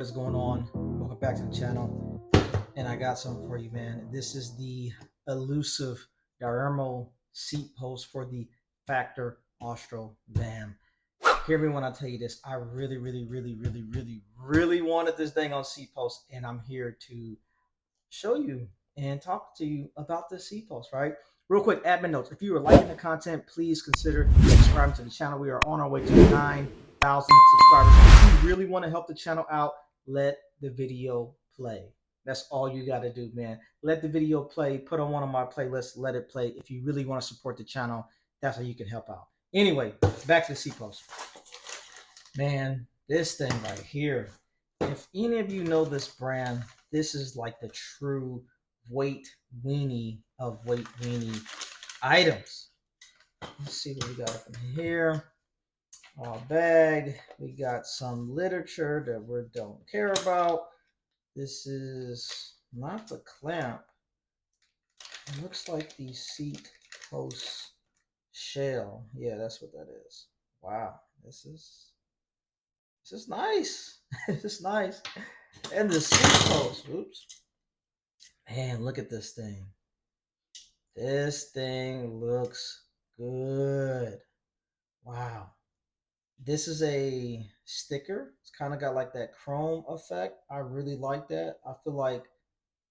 What is going on? Welcome back to the channel. And I got something for you, man. This is the elusive Darimo seat post for the Factor Ostro VAM. Hear me when I tell you this. I really wanted this thing on seat post, and I'm here to show you and talk to you about this seat post, right? Real quick, admin notes. If you are liking the content, please consider subscribing to the channel. We are on our way to 9,000 subscribers. If you really want to help the channel out, let the video play. That's all you got to do, man. Let the video play. Put on one of my playlists. Let it play. If you really want to support the channel, that's how you can help out. Anyway, back to the seat post. Man, this thing right here. If any of you know this brand, this is like the true weight weenie of weight weenie items. Let's see what we got up in here. Our bag. We got some literature that we don't care about. This is not the clamp. It looks like the seat post shell. Yeah, that's what that is. Wow, this is nice. This is nice. And the seat post. Oops. Man, look at this thing. This thing looks good. Wow. This is a sticker. It's kind of got like that chrome effect. I really like that. I feel like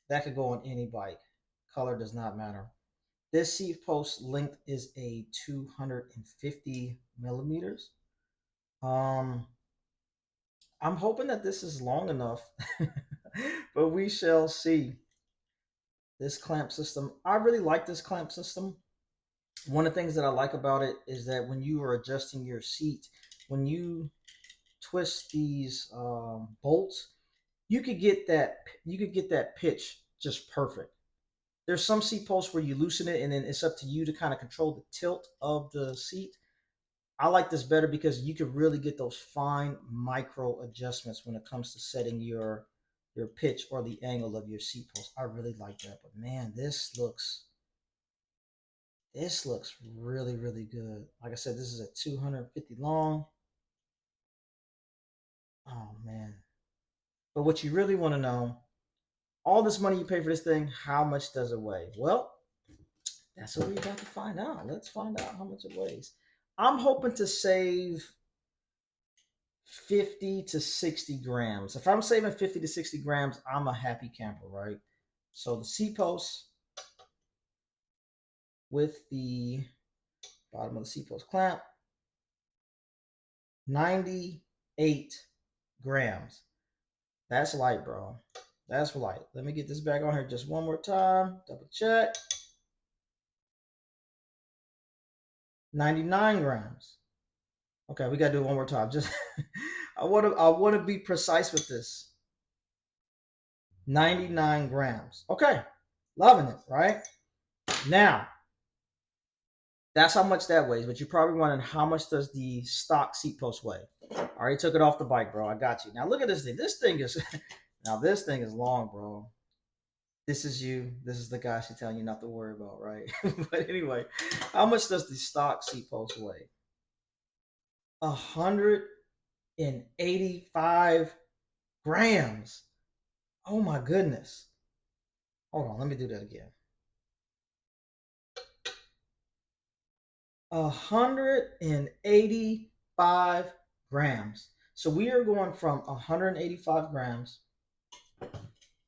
that could go on any bike. Color does not matter. This seat post length is a 250 millimeters. I'm hoping that this is long enough, but we shall see. This clamp system, I really like this clamp system. One of the things that I like about it is that when you are adjusting your seat, when you twist these bolts, you could get that pitch just perfect. There's some seat posts where you loosen it and then it's up to you to kind of control the tilt of the seat. I like this better because you can really get those fine micro adjustments when it comes to setting your pitch or the angle of your seat post. I really like that. But man, this looks really good. Like I said, this is a 250 long. Oh man. But what you really want to know, all this money you pay for this thing, how much does it weigh? Well, that's what we got to find out. Let's find out how much it weighs. I'm hoping to save 50 to 60 grams. If I'm saving 50 to 60 grams, I'm a happy camper, right? So the seat post with the bottom of the seat post clamp, 98 grams. That's light, bro. That's light. Let me get this back on here just one more time. Double check. 99 grams. Okay, we gotta do it one more time. Just I want to be precise with this. 99 grams. Okay, loving it, right? Now, that's how much that weighs, but you're probably wondering how much does the stock seat post weigh? I already took it off the bike, bro. I got you. Now look at this thing. This thing is now this thing is long, bro. This is you. This is the guy she's telling you not to worry about, right? But anyway, how much does the stock seat post weigh? 185 grams. Oh my goodness. Hold on, let me do that again. 185 grams. So we are going from 185 grams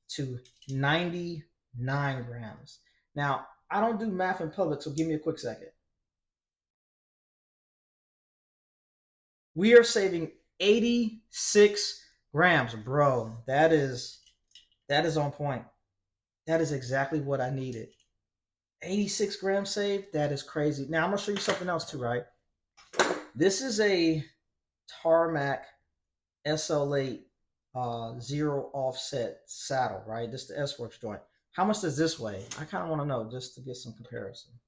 to 99 grams. Now, I don't do math in public, so give me a quick second. We are saving 86 grams, bro. That is on point. That is exactly what I needed. 86 grams saved. That is crazy. Now I'm gonna show you something else too, right? This is a Tarmac SL8 zero offset saddle, right? This is the S-Works joint. How much does this weigh? I kind of want to know just to get some comparison.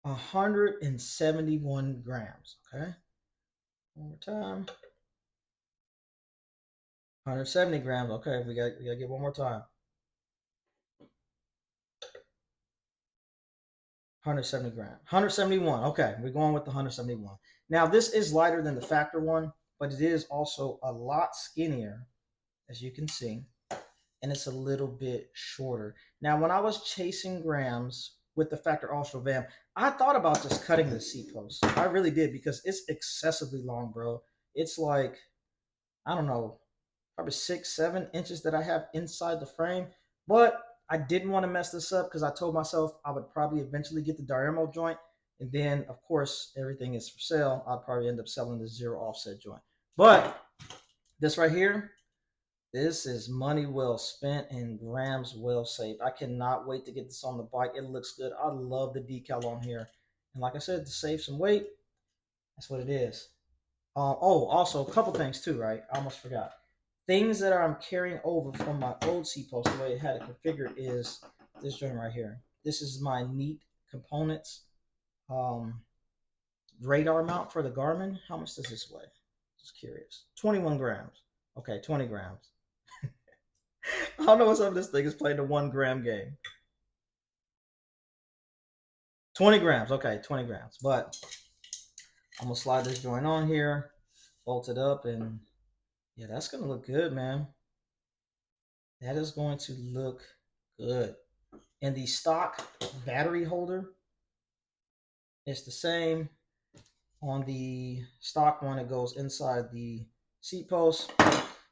171 grams. Okay. One more time. 170 grams. Okay, we gotta get one more time. 170 grams. 171. Okay, we're going with the 171. Now this is lighter than the Factor one. but it is also a lot skinnier, as you can see, and it's a little bit shorter. Now, when I was chasing grams with the Factor Ostro VAM, I thought about just cutting the seat post. I really did, because it's excessively long, bro. It's like, I don't know, probably 6-7 inches that I have inside the frame. But I didn't want to mess this up, because I told myself I would probably eventually get the Darimo joint. And then, of course, everything is for sale. I'll probably end up selling the zero offset joint. But this right here, this is money well spent and grams well saved. I cannot wait to get this on the bike. It looks good. I love the decal on here. And like I said, to save some weight, that's what it is. Oh, also a couple things too, right? I almost forgot. Things that I'm carrying over from my old Seatpost, the way it had it configured, is this joint right here. This is my neat components radar mount for the Garmin. How much does this weigh? Just curious. 21 grams. Okay, 20 grams. I don't know what's up. This thing is playing the 1 gram game. 20 grams. Okay, 20 grams. But I'm going to slide this joint on here, bolt it up, and yeah, that's going to look good, man. That is going to look good. And the stock battery holder is the same. On the stock one, it goes inside the seat post.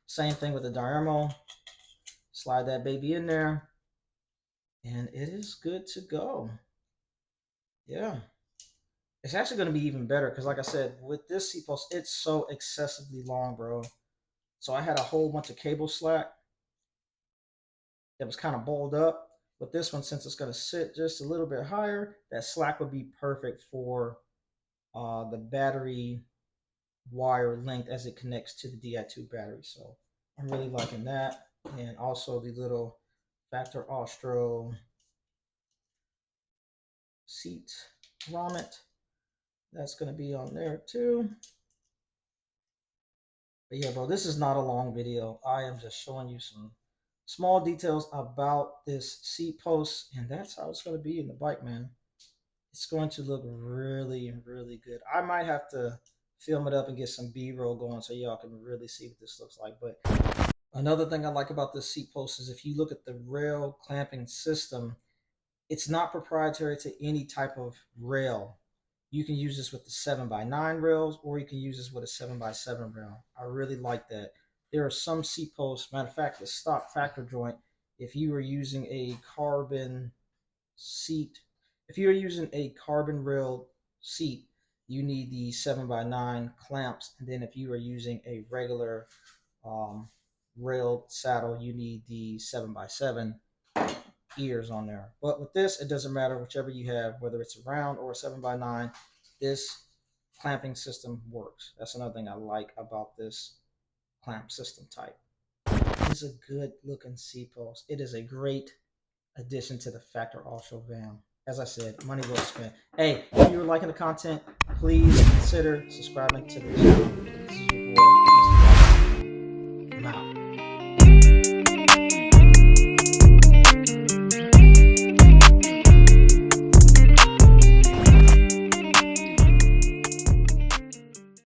Same thing with the Darimo. Slide that baby in there, and it is good to go. Yeah. It's actually going to be even better, because like I said, with this seat post, it's so excessively long, bro. So I had a whole bunch of cable slack that was kind of balled up. With this one, since it's going to sit just a little bit higher, that slack would be perfect for the battery wire length as it connects to the Di2 battery. So I'm really liking that. And also the little Factor Ostro seat grommet, that's going to be on there too. But yeah, bro, this is not a long video. I am just showing you some small details about this seat post, and that's how it's going to be in the bike, man. It's going to look really, really good. I might have to film it up and get some B-roll going so y'all can really see what this looks like. But another thing I like about this seat post is if you look at the rail clamping system, it's not proprietary to any type of rail. You can use this with the 7x9 rails, or you can use this with a 7x7 rail. I really like that. There are some seat posts, matter of fact, the stock Factor joint, if you were using a carbon seat, if you're using a carbon rail seat, you need the 7x9 clamps. And then if you are using a regular railed saddle, you need the 7x7 ears on there. But with this, it doesn't matter, whichever you have, whether it's a round or a 7x9, this clamping system works. That's another thing I like about this clamp system type. It is a good looking seat post. It is a great addition to the Factor Ostro VAM. As I said, money well spent. Hey, if you were liking the content, please consider subscribing to the channel. This is your